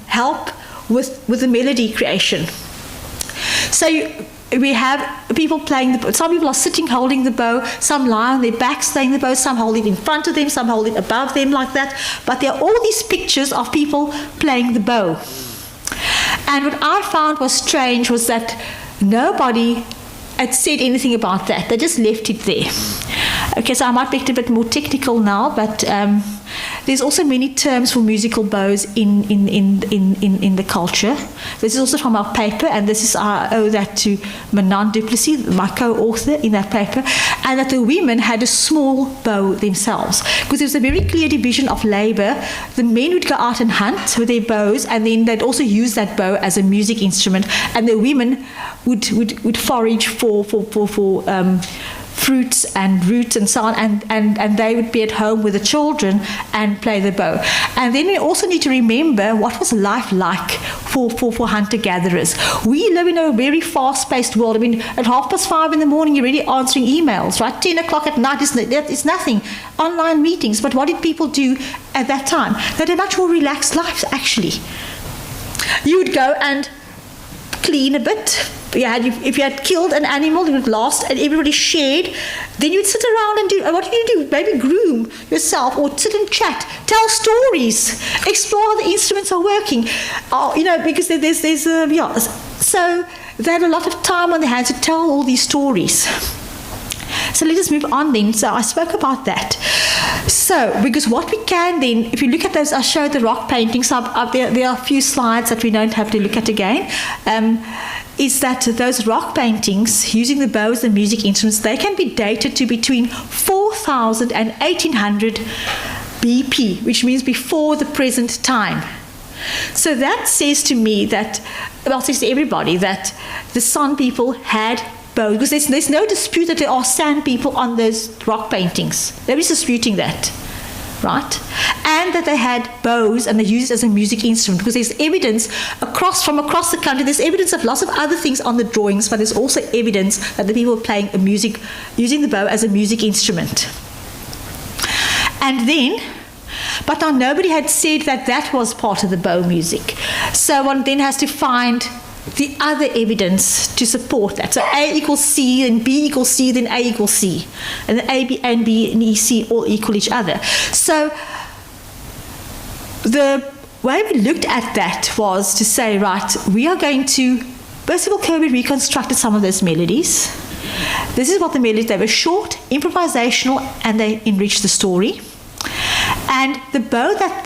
help with the melody creation. So we have people playing the bow. Some people are sitting holding the bow, some lie on their backs playing the bow, some hold it in front of them, some hold it above them like that. But there are all these pictures of people playing the bow. And what I found was strange was that nobody had said anything about that. They just left it there. Okay, so I might make it a bit more technical now, but there's also many terms for musical bows in the culture. This is also from our paper, and I owe that to Manon du Plessis, my co-author in that paper, and that the women had a small bow themselves, because there was a very clear division of labor. The men would go out and hunt with their bows, and then they'd also use that bow as a music instrument, and the women would forage for fruits and roots and so on, and they would be at home with the children and play the bow. And then we also need to remember what was life like for hunter-gatherers. We live in a very fast-paced world. I mean, at 5:30 in the morning, you're already answering emails, right? 10 o'clock at night, it's nothing. Online meetings. But what did people do at that time? They had a much more relaxed life, actually. You would go and clean a bit. If you had killed an animal, it would last, and everybody shared. Then you'd sit around and what do you do? Maybe groom yourself, or sit and chat, tell stories, explore how the instruments are working. Because So they had a lot of time on their hands to tell all these stories. So let us move on then. So I spoke about that. So, because what we can then, if you look at those, I showed the rock paintings. There are a few slides that we don't have to look at again. Is that those rock paintings, using the bows and music instruments, they can be dated to between 4,000 and 1,800 BP, which means before the present time. So that says to me that, says to everybody that the San people had bows, because there's no dispute that there are San people on those rock paintings. Nobody's disputing that. Right? And that they had bows and they used it as a music instrument, because there's evidence from across the country. There's evidence of lots of other things on the drawings, but there's also evidence that the people were playing using the bow as a music instrument. And then, but now nobody had said that was part of the bow music. So one then has to find the other evidence to support that. So A equals C, then B equals C, then A equals C. And then A, B, and B, and E, C all equal each other. So the way we looked at that was to say, right, we are going to, first of all, Kirby reconstructed some of those melodies. This is what the melodies, they were short, improvisational, and they enriched the story. And the bow that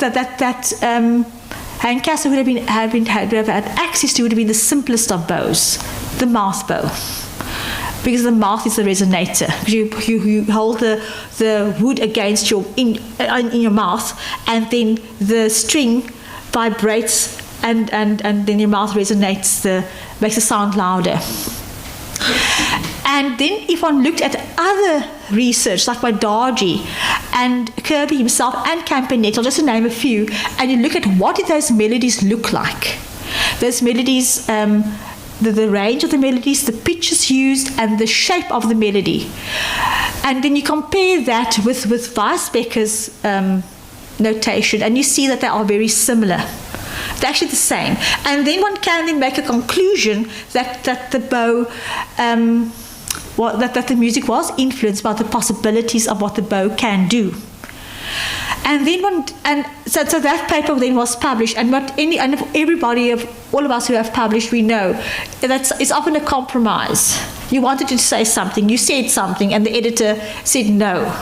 Handcastle would have had access to would have been the simplest of bows, the mouth bow. because the mouth is the resonator. You hold the wood against in your mouth, and then the string vibrates, and then your mouth resonates, makes the sound louder. And then if one looked at other research, like by Dargy and Kirby himself and Campanetto, just to name a few, and you look at what did those melodies look like. Those melodies, the range of the melodies, the pitches used, and the shape of the melody. And then you compare that with Weisbecker's notation, and you see that they are very similar. They're actually the same. And then one can then make a conclusion that the bow, that the music was influenced by the possibilities of what the bow can do. And then so that paper then was published, and everybody, all of us who have published, we know that it's often a compromise. You wanted to say something, you said something, and the editor said no.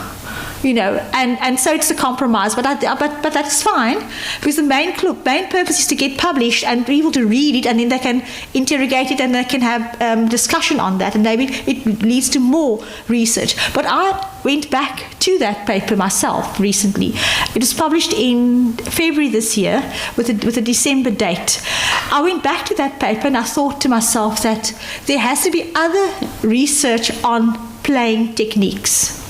And so it's a compromise, but that's fine, because the main purpose is to get published and people to read it, and then they can interrogate it, and they can have discussion on that, and maybe it leads to more research. But I went back to that paper myself recently. It was published in February this year with a December date. I went back to that paper and I thought to myself that there has to be other research on playing techniques.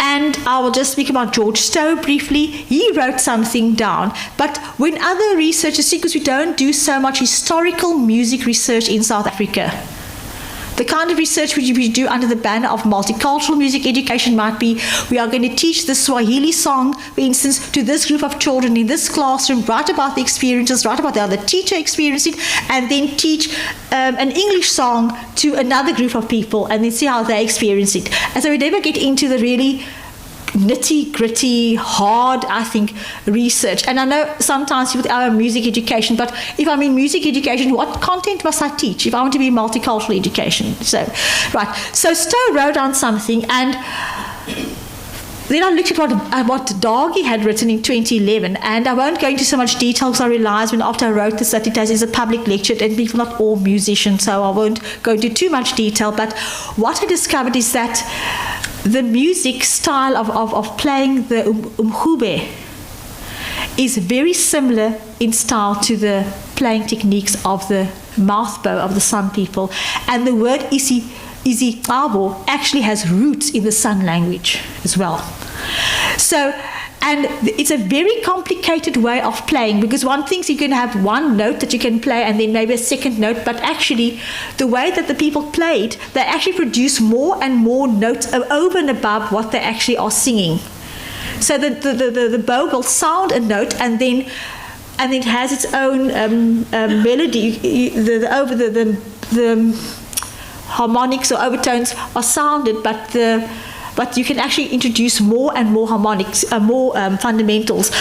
And I will just speak about George Stowe briefly. He wrote something down. But when other researchers see, because we don't do so much historical music research in South Africa, the kind of research which we do under the banner of multicultural music education might be, we are going to teach the Swahili song, for instance, to this group of children in this classroom, write about the experiences, write about how the teacher experienced it, and then teach an English song to another group of people, and then see how they experience it. And so we never get into the really nitty-gritty, hard, I think, research. And I know sometimes with our music education, but if I'm in music education, what content must I teach if I want to be multicultural education? So Stowe wrote down something, and then I looked at what Dargy had written in 2011, and I won't go into so much detail because I realized after I wrote this that it is a public lecture and people are not all musicians, so I won't go into too much detail. But what I discovered is that the music style of playing the umhube is very similar in style to the playing techniques of the mouth bow of the San people. And the word isiqabo actually has roots in the San language as well. So, and it's a very complicated way of playing, because one thinks you can have one note that you can play and then maybe a second note, but actually the way that the people played, they actually produce more and more notes over and above what they actually are singing. So the bow will sound a note, and then it has its own melody. The harmonics or overtones are sounded, but you can actually introduce more and more harmonics, more fundamentals,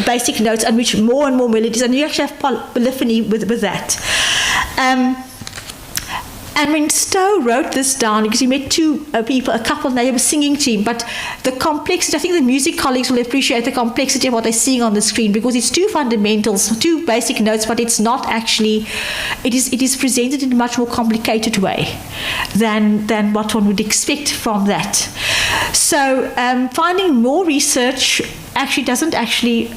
basic notes, and which more and more melodies, and you actually have polyphony with that. And when Stowe wrote this down, because he met two people, a couple, and they were singing to him, but the complexity, I think the music colleagues will appreciate the complexity of what they're seeing on the screen, because it's two fundamentals, two basic notes, but it's not actually, it is presented in a much more complicated way than what one would expect from that. So finding more research actually doesn't actually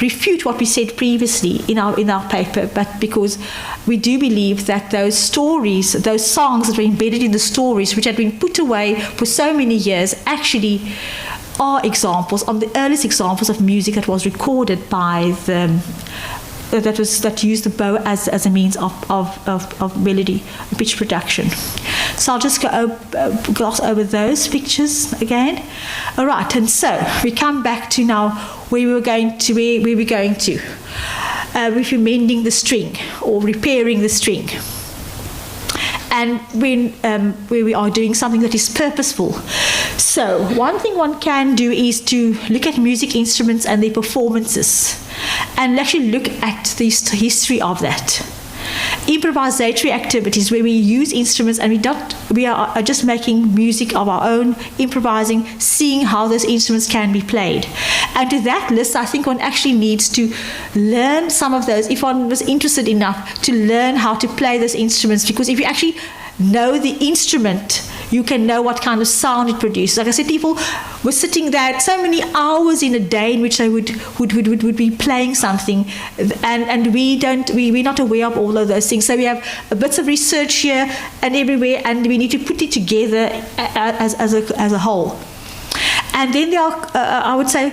refute what we said previously in our paper, but because we do believe that those stories, those songs that were embedded in the stories, which had been put away for so many years, actually are examples of the earliest examples of music that was recorded by that used the bow as a means of melody pitch production. So I'll just gloss over those pictures again. All right, and so we come back to now where we were going to. If you're mending the string or repairing the string. And where we are doing something that is purposeful. So one thing one can do is to look at music instruments and their performances, and actually look at the history of that. improvisatory activities where we use instruments and we are just making music of our own, improvising, seeing how those instruments can be played. And to that list, I think one actually needs to learn some of those, if one was interested enough to learn how to play those instruments, because if you actually know the instrument, you can know what kind of sound it produces. Like I said, people were sitting there so many hours in a day in which they would be playing something, and we're not aware of all of those things. So we have bits of research here and everywhere, and we need to put it together as a whole. And then there are, I would say,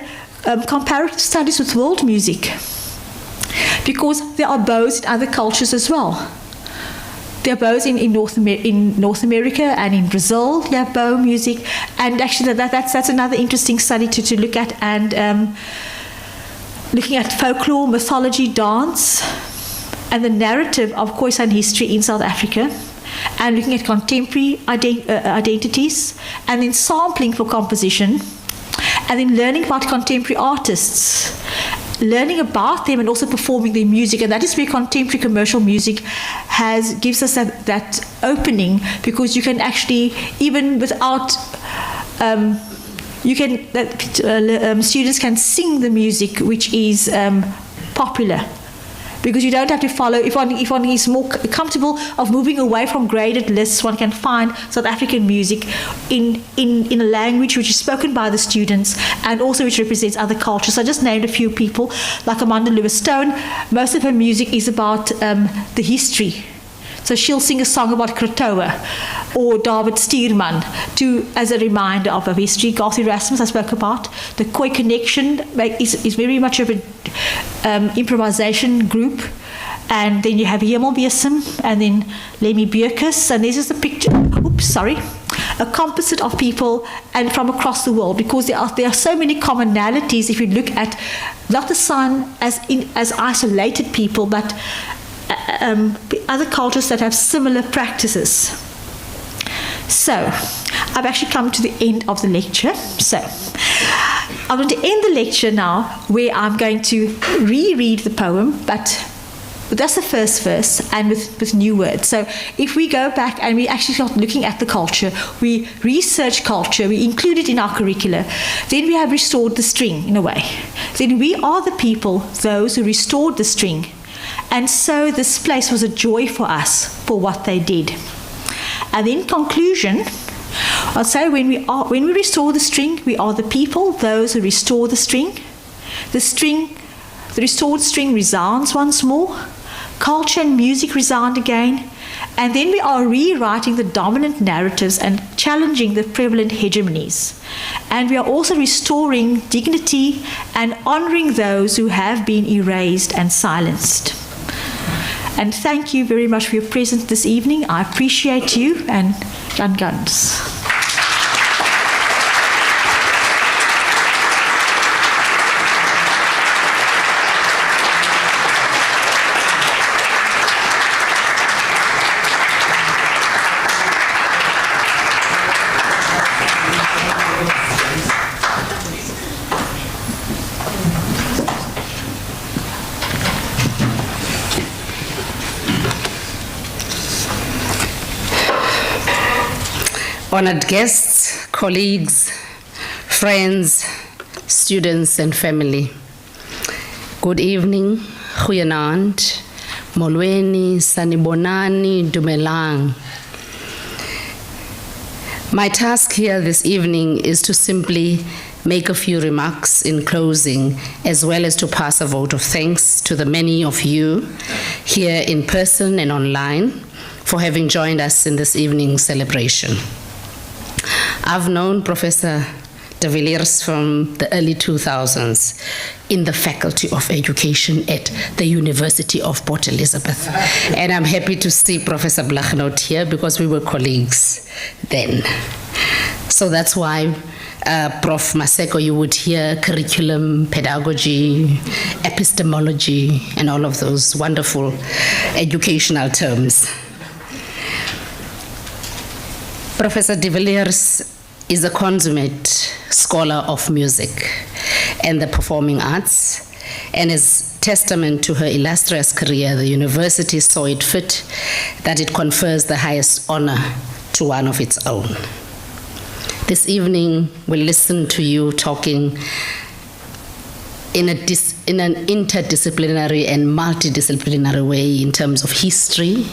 comparative studies with world music, because there are bows in other cultures as well. There are bows in North America and in Brazil. You have bow music, and actually that's another interesting study to look at, and looking at folklore, mythology, dance, and the narrative of Khoisan history in South Africa, and looking at contemporary identities, and then sampling for composition, and then learning about contemporary artists, learning about them and also performing their music. And that is where contemporary commercial music gives us that opening, because you can actually, even without students can sing the music which is popular, because you don't have to follow. If one is more comfortable of moving away from graded lists, one can find South African music in a language which is spoken by the students and also which represents other cultures. So I just named a few people, like Amanda Lewis-Stone. Most of her music is about the history. So she'll sing a song about Krotoa or David Stuurman as a reminder of her history. Garth Erasmus I spoke about. The Khoi Connection is very much of an improvisation group. And then you have Hemelbesem and then Lemmy Bierkus. And this is a picture, a composite of people and from across the world, because there are so many commonalities if you look at not the San as isolated people, but other cultures that have similar practices. So, I've actually come to the end of the lecture. So, I'm going to end the lecture now where I'm going to reread the poem, but that's the first verse and with new words. So if we go back and we actually start looking at the culture, we research culture, we include it in our curricula, then we have restored the string in a way. Then we are the people, those who restored the string. And so this place was a joy for us for what they did. And in conclusion, I'll say when we restore the string, we are the people, those who restore the string. The restored string resounds once more. Culture and music resound again. And then we are rewriting the dominant narratives and challenging the prevalent hegemonies. And we are also restoring dignity and honoring those who have been erased and silenced. And thank you very much for your presence this evening. I appreciate you, and Jan Guns. Honored guests, colleagues, friends, students and family. Good evening, goeienaand, molweni, sanibonani, dumelang. My task here this evening is to simply make a few remarks in closing, as well as to pass a vote of thanks to the many of you here in person and online for having joined us in this evening's celebration. I've known Professor De Villiers from the early 2000s in the Faculty of Education at the University of Port Elizabeth. And I'm happy to see Professor Blachnout here because we were colleagues then. So that's why Prof. Maseko, you would hear curriculum, pedagogy, epistemology, and all of those wonderful educational terms. Professor De Villiers is a consummate scholar of music and the performing arts, and has testament to her illustrious career, the university saw it fit that it confers the highest honor to one of its own. This evening, we'll listen to you talking in an interdisciplinary and multidisciplinary way in terms of history,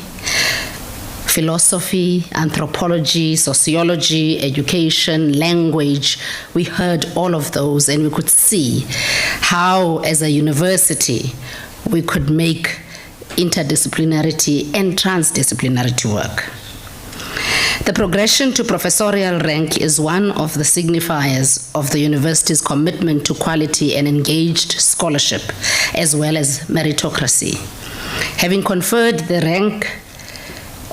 philosophy, anthropology, sociology, education, language. We heard all of those, and we could see how, as a university, we could make interdisciplinarity and transdisciplinarity work. The progression to professorial rank is one of the signifiers of the university's commitment to quality and engaged scholarship, as well as meritocracy. Having conferred the rank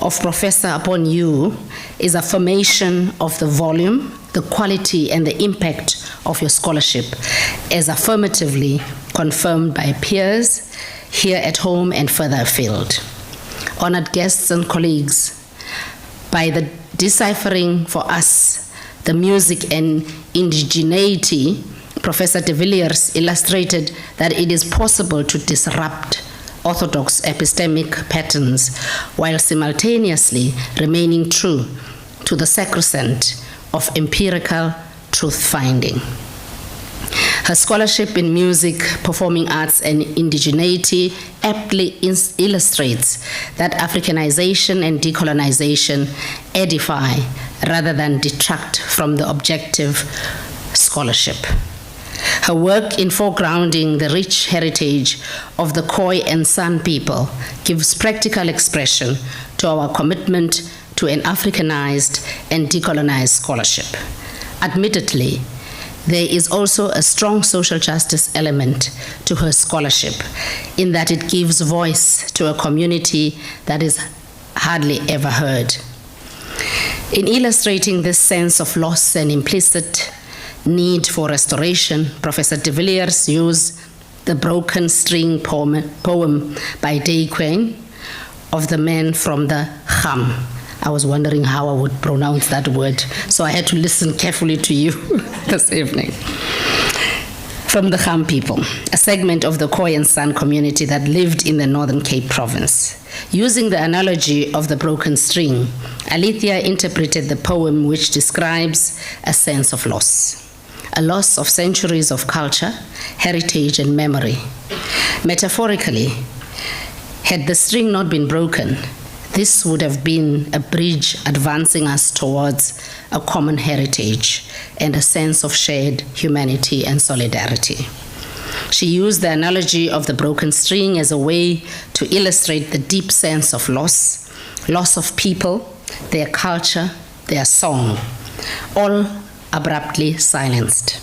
of professor upon you is affirmation of the volume, the quality, and the impact of your scholarship, as affirmatively confirmed by peers here at home and further afield. Honored guests and colleagues, by the deciphering for us the music and indigeneity, Professor De Villiers illustrated that it is possible to disrupt orthodox epistemic patterns while simultaneously remaining true to the sacrosanct of empirical truth-finding. Her scholarship in music, performing arts, and indigeneity aptly illustrates that Africanization and decolonization edify rather than detract from the objective scholarship. Her work in foregrounding the rich heritage of the Khoi and San people gives practical expression to our commitment to an Africanized and decolonized scholarship. Admittedly, there is also a strong social justice element to her scholarship in that it gives voice to a community that is hardly ever heard. In illustrating this sense of loss and implicit need for restoration, Professor De Villiers used the broken string poem by Day Queen of the man from the Kham. I was wondering how I would pronounce that word, so I had to listen carefully to you this evening. From the Kham people, a segment of the Khoi and San community that lived in the Northern Cape province. Using the analogy of the broken string, Alethea interpreted the poem which describes a sense of loss. A loss of centuries of culture, heritage, and memory. Metaphorically, had the string not been broken, this would have been a bridge advancing us towards a common heritage and a sense of shared humanity and solidarity. She used the analogy of the broken string as a way to illustrate the deep sense of loss of people, their culture, their song, all abruptly silenced.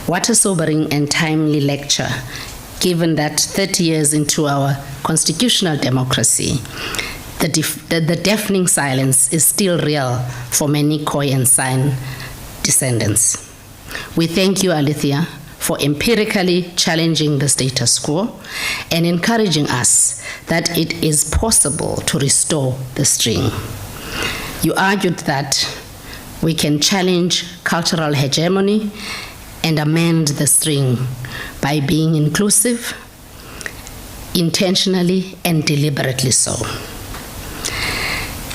What a sobering and timely lecture, given that 30 years into our constitutional democracy, the deafening silence is still real for many Khoi and San descendants. We thank you, Alethea, for empirically challenging the status quo and encouraging us that it is possible to restore the string. You argued that we can challenge cultural hegemony and amend the string by being inclusive, intentionally and deliberately so.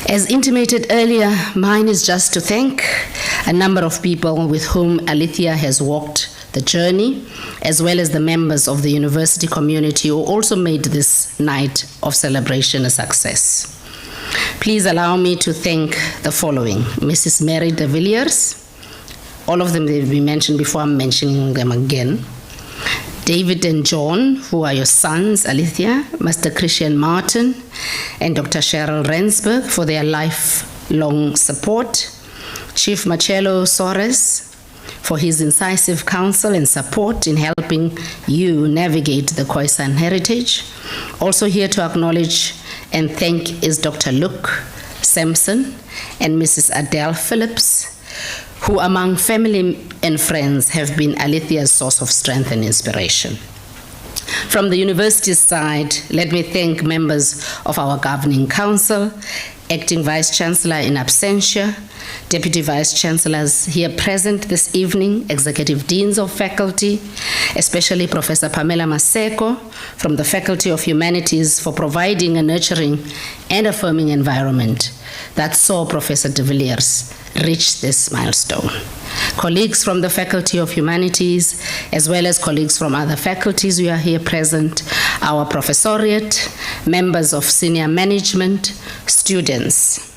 As intimated earlier, mine is just to thank a number of people with whom Alethea has walked the journey, as well as the members of the university community who also made this night of celebration a success. Please allow me to thank the following: Mrs. Mary De Villiers, all of them they've been mentioned before, I'm mentioning them again. David and John, who are your sons, Alethea, Master Christian Martin, and Dr. Cheryl Rensburg for their lifelong support. Chief Marcello Soares for his incisive counsel and support in helping you navigate the Khoisan heritage. Also here to acknowledge and thank is Dr. Luke Sampson and Mrs. Adele Phillips, who among family and friends have been Alethea's source of strength and inspiration. From the university's side, let me thank members of our governing council Acting Vice-Chancellor in absentia, Deputy Vice-Chancellors here present this evening, Executive Deans of Faculty, especially Professor Pamela Maseko from the Faculty of Humanities for providing a nurturing and affirming environment that saw Professor De Villiers reach this milestone. Colleagues from the Faculty of Humanities, as well as colleagues from other faculties who are here present, our professoriate, members of senior management, students.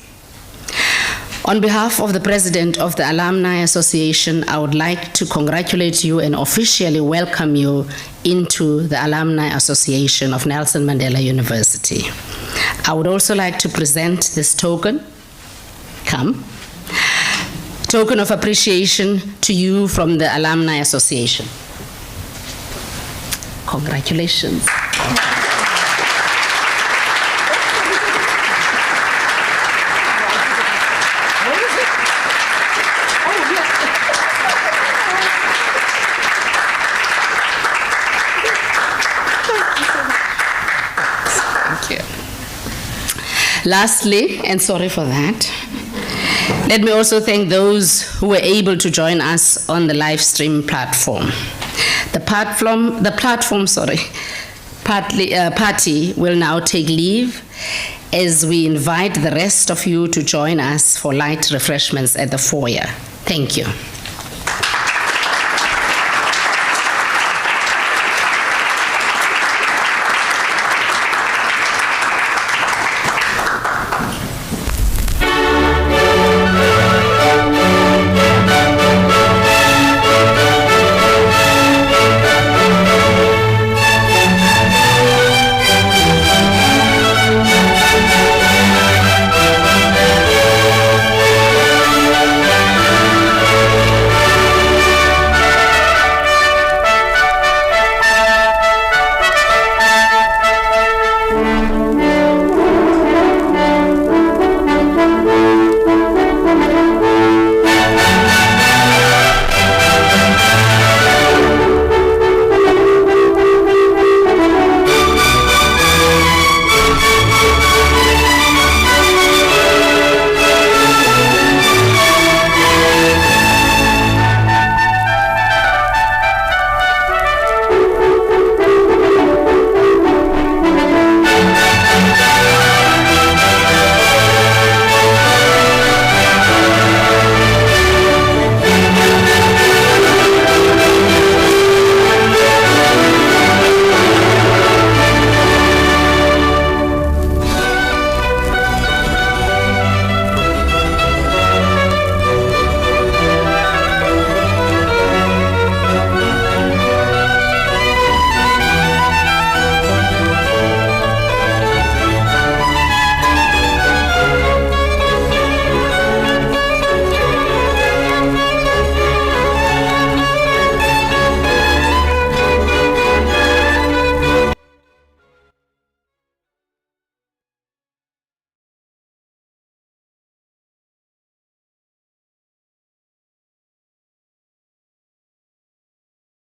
On behalf of the President of the Alumni Association, I would like to congratulate you and officially welcome you into the Alumni Association of Nelson Mandela University. I would also like to present this token of appreciation to you from the Alumni Association. Congratulations. Lastly, and sorry for that, let me also thank those who were able to join us on the live stream platform. The party will now take leave as we invite the rest of you to join us for light refreshments at the foyer. Thank you.